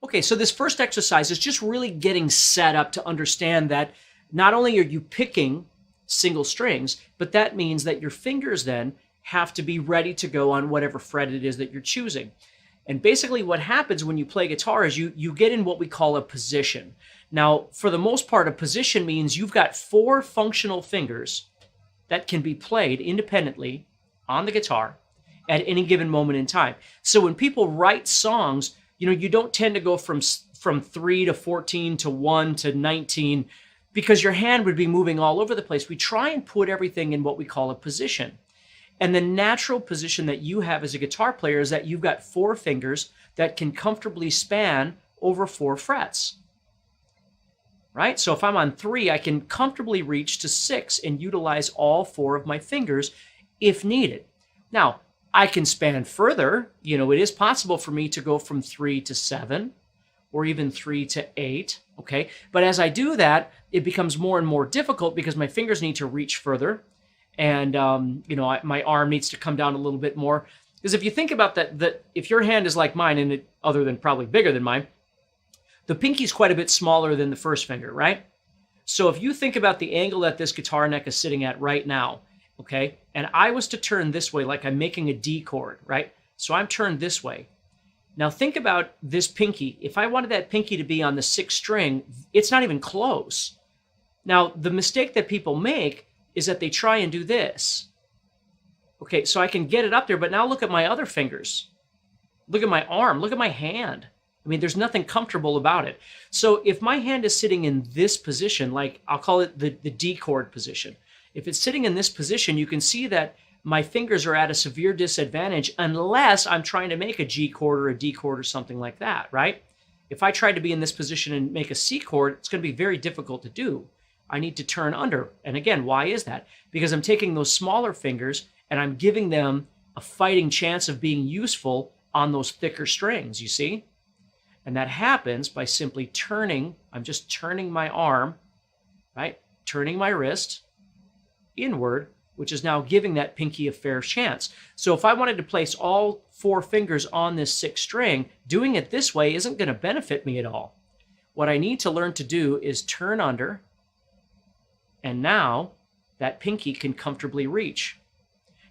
Okay, so this first exercise is just really getting set up to understand that not only are you picking single strings, but that means that your fingers then have to be ready to go on whatever fret it is that you're choosing. And basically what happens when you play guitar is you get in what we call a position. Now, for the most part, a position means you've got 4 functional fingers that can be played independently on the guitar at any given moment in time. So when people write songs, you don't tend to go from 3 to 14 to 1 to 19 because your hand would be moving all over the place. We try and put everything in what we call a position. And the natural position that you have as a guitar player is that you've got 4 fingers that can comfortably span over 4 frets. Right? So if I'm on 3, I can comfortably reach to 6 and utilize all 4 of my fingers if needed. Now, I can span further. It is possible for me to go from 3 to 7 or even 3 to 8, okay? But as I do that, it becomes more and more difficult because my fingers need to reach further and, my arm needs to come down a little bit more. Because if you think about that if your hand is like mine, and other than probably bigger than mine, the pinky is quite a bit smaller than the first finger, right? So if you think about the angle that this guitar neck is sitting at right now, okay, and I was to turn this way like I'm making a D chord, right? So I'm turned this way. Now think about this pinky. If I wanted that pinky to be on the 6th string, it's not even close. Now, the mistake that people make is that they try and do this. Okay, so I can get it up there, but now look at my other fingers. Look at my arm, look at my hand. I mean, there's nothing comfortable about it. So if my hand is sitting in this position, like I'll call it the D chord position, if it's sitting in this position, you can see that my fingers are at a severe disadvantage unless I'm trying to make a G chord or a D chord or something like that, right? If I tried to be in this position and make a C chord, it's going to be very difficult to do. I need to turn under. And again, why is that? Because I'm taking those smaller fingers and I'm giving them a fighting chance of being useful on those thicker strings, you see? And that happens by simply turning. I'm just turning my arm, right? Turning my wrist inward, which is now giving that pinky a fair chance. So if I wanted to place all 4 fingers on this 6th string, doing it this way isn't going to benefit me at all. What I need to learn to do is turn under, and now that pinky can comfortably reach.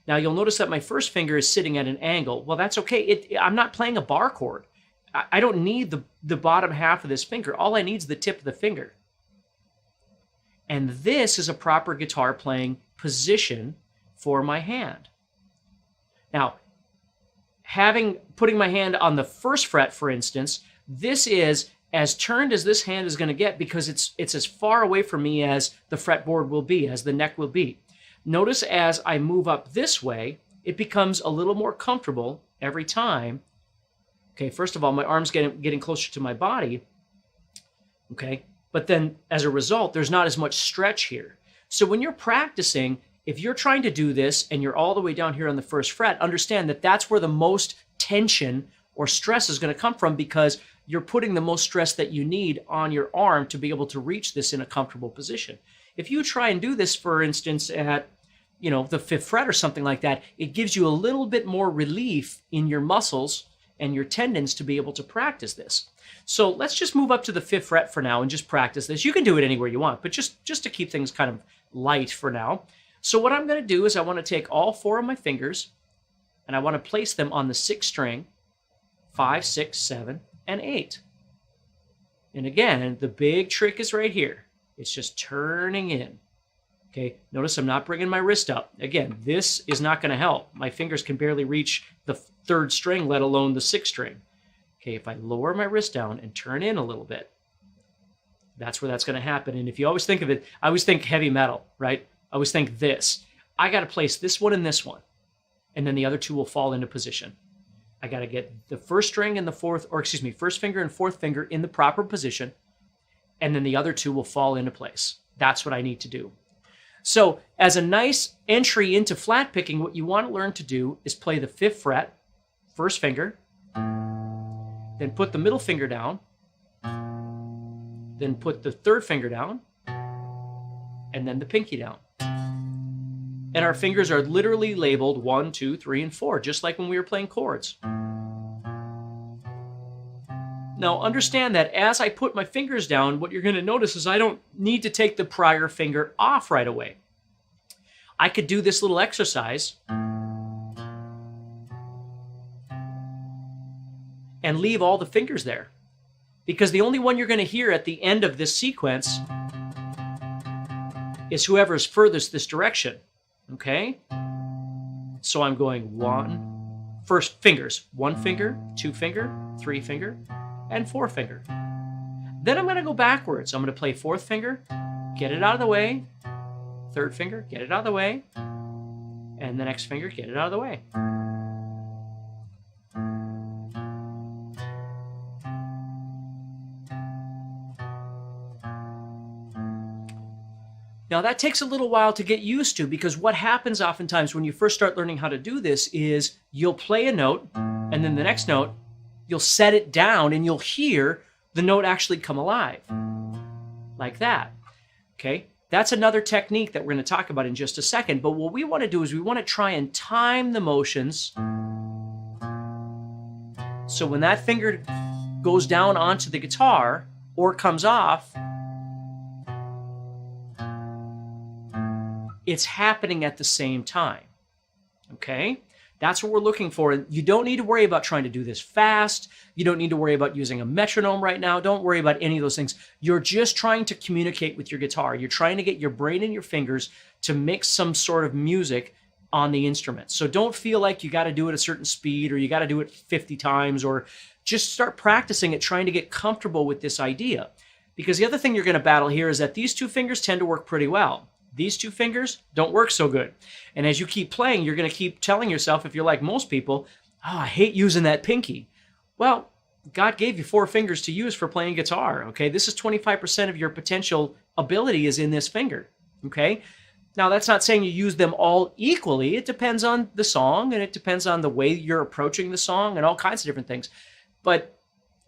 Now you'll notice that my first finger is sitting at an angle. Well, that's okay. I'm not playing a bar chord. I don't need the bottom half of this finger. All I need is the tip of the finger. And this is a proper guitar playing position for my hand. Now, putting my hand on the 1st fret, for instance, this is as turned as this hand is going to get because it's as far away from me as the fretboard will be, as the neck will be. Notice as I move up this way, it becomes a little more comfortable every time. Okay, first of all, my arm's getting closer to my body, okay? But then, as a result, there's not as much stretch here. So when you're practicing, if you're trying to do this and you're all the way down here on the 1st fret, understand that that's where the most tension or stress is going to come from because you're putting the most stress that you need on your arm to be able to reach this in a comfortable position. If you try and do this, for instance, at the 5th fret or something like that, it gives you a little bit more relief in your muscles and your tendons to be able to practice this. So let's just move up to the 5th fret for now and just practice this. You can do it anywhere you want, but just to keep things kind of light for now. So what I'm going to do is I want to take all 4 of my fingers and I want to place them on the 6th string, 5, 6, 7, and 8. And again, the big trick is right here. It's just turning in. Okay, notice I'm not bringing my wrist up. Again, this is not going to help. My fingers can barely reach the 3rd string, let alone the 6th string. Okay, if I lower my wrist down and turn in a little bit, that's where that's going to happen. And if you always think of it, I always think heavy metal, right? I always think this. I got to place this one and this one, and then the other 2 will fall into position. I got to get the 1st string and the 1st finger and 4th finger in the proper position, and then the other 2 will fall into place. That's what I need to do. So as a nice entry into flat picking, what you want to learn to do is play the 5th fret, 1st finger, then put the middle finger down, then put the 3rd finger down, and then the pinky down. And our fingers are literally labeled 1, 2, 3, and 4, just like when we were playing chords. Now understand that as I put my fingers down, what you're going to notice is I don't need to take the prior finger off right away. I could do this little exercise and leave all the fingers there, because the only one you're going to hear at the end of this sequence is whoever's furthest this direction, okay? So I'm going first fingers, 1 finger, 2 finger, 3 finger, and 4 finger. Then I'm going to go backwards. I'm going to play 4th finger, get it out of the way, 3rd finger, get it out of the way, and the next finger, get it out of the way. Now that takes a little while to get used to, because what happens oftentimes when you first start learning how to do this is you'll play a note, and then the next note, you'll set it down and you'll hear the note actually come alive. Like that. Okay? That's another technique that we're going to talk about in just a second. But what we want to do is we want to try and time the motions. So when that finger goes down onto the guitar or comes off, it's happening at the same time. Okay? That's what we're looking for. You don't need to worry about trying to do this fast. You don't need to worry about using a metronome right now. Don't worry about any of those things. You're just trying to communicate with your guitar. You're trying to get your brain and your fingers to make some sort of music on the instrument. So don't feel like you got to do it a certain speed or you got to do it 50 times, or just start practicing it, trying to get comfortable with this idea. Because the other thing you're going to battle here is that these 2 fingers tend to work pretty well. These 2 fingers don't work so good. And as you keep playing, you're going to keep telling yourself, if you're like most people, oh, I hate using that pinky. Well, God gave you 4 fingers to use for playing guitar, okay? This is 25% of your potential ability is in this finger, okay? Now, that's not saying you use them all equally. It depends on the song, and it depends on the way you're approaching the song and all kinds of different things. But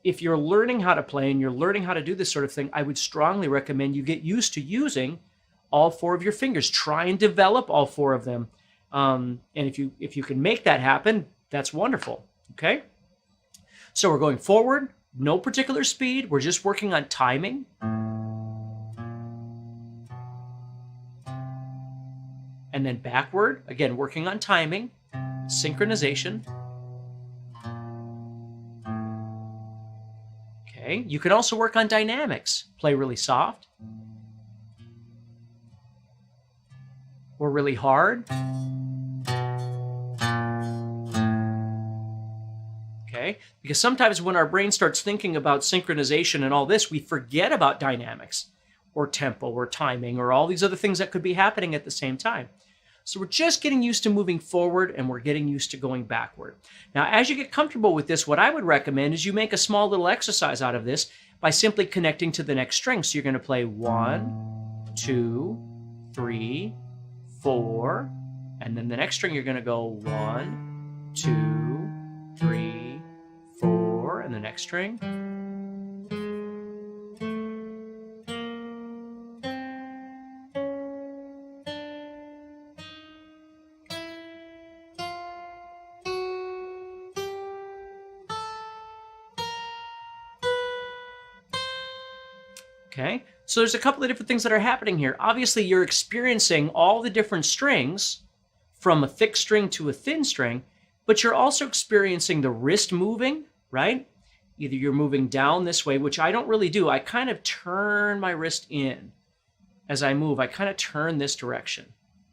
if you're learning how to play and you're learning how to do this sort of thing, I would strongly recommend you get used to using all 4 of your fingers. Try and develop all 4 of them. And if you can make that happen, that's wonderful, okay? So we're going forward, no particular speed. We're just working on timing. And then backward, again, working on timing, synchronization. Okay, you can also work on dynamics. Play really soft, or really hard. Okay? Because sometimes when our brain starts thinking about synchronization and all this, we forget about dynamics or tempo or timing or all these other things that could be happening at the same time. So we're just getting used to moving forward, and we're getting used to going backward. Now, as you get comfortable with this, what I would recommend is you make a small little exercise out of this by simply connecting to the next string. So you're going to play 1, 2, 3, 4, and then the next string you're going to go 1, 2, 3, 4, and the next string. Okay, so there's a couple of different things that are happening here. Obviously, you're experiencing all the different strings from a thick string to a thin string, but you're also experiencing the wrist moving, right? Either you're moving down this way, which I don't really do. I kind of turn my wrist in as I move. I kind of turn this direction,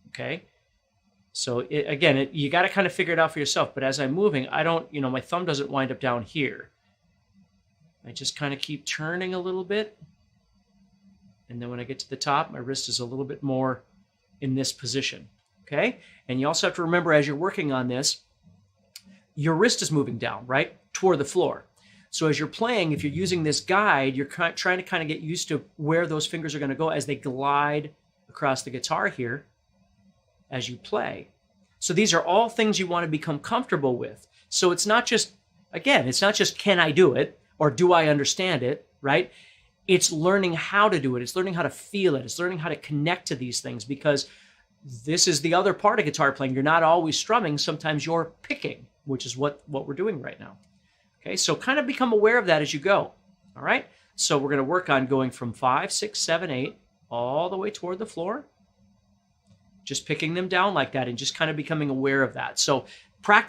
okay? So again, you got to kind of figure it out for yourself. But as I'm moving, I don't, my thumb doesn't wind up down here. I just kind of keep turning a little bit. And then when I get to the top, my wrist is a little bit more in this position, okay? And you also have to remember, as you're working on this, your wrist is moving down, right, toward the floor. So as you're playing, if you're using this guide, you're trying to kind of get used to where those fingers are going to go as they glide across the guitar here as you play. So these are all things you want to become comfortable with. So it's not just, again, it's not just can I do it or do I understand it, right? It's learning how to do it. It's learning how to feel it. It's learning how to connect to these things, because this is the other part of guitar playing. You're not always strumming. Sometimes you're picking, which is what we're doing right now. Okay, so kind of become aware of that as you go. All right, so we're going to work on going from 5, 6, 7, 8 all the way toward the floor. Just picking them down like that and just kind of becoming aware of that. So practice